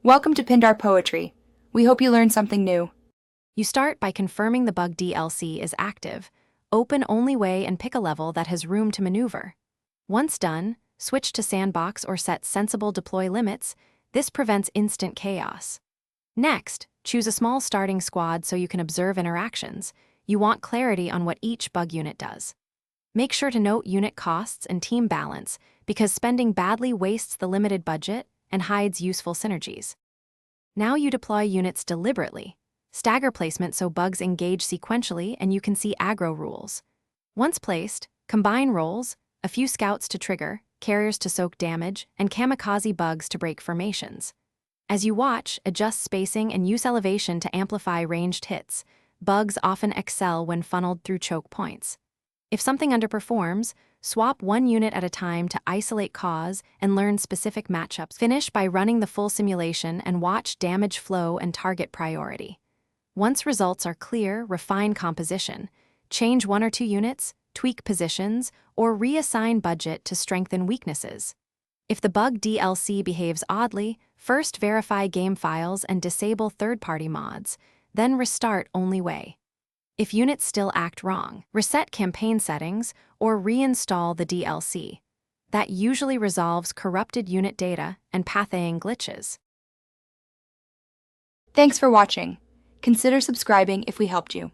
Welcome to Pindar Poetry. We hope you learned something new. You start by confirming the bug DLC is active, open only way and pick a level that has room to maneuver. Once done, switch to sandbox or set sensible deploy limits. This prevents instant chaos. Next, choose a small starting squad so you can observe interactions. You want clarity on what each bug unit does. Make sure to note unit costs and team balance, because spending badly wastes the limited budget and hides useful synergies. Now you deploy units deliberately. Stagger placement so bugs engage sequentially and you can see aggro rules. Once placed, combine roles, a few scouts to trigger, carriers to soak damage, and kamikaze bugs to break formations. As you watch, adjust spacing and use elevation to amplify ranged hits. Bugs often excel when funneled through choke points. If something underperforms, swap one unit at a time to isolate cause and learn specific matchups. Finish by running the full simulation and watch damage flow and target priority. Once results are clear, refine composition. Change one or two units, tweak positions, or reassign budget to strengthen weaknesses. If the bug DLC behaves oddly, first verify game files and disable third-party mods, then restart only way. If units still act wrong, reset campaign settings or reinstall the DLC. That usually resolves corrupted unit data and pathing glitches. Thanks for watching. Consider subscribing if we helped you.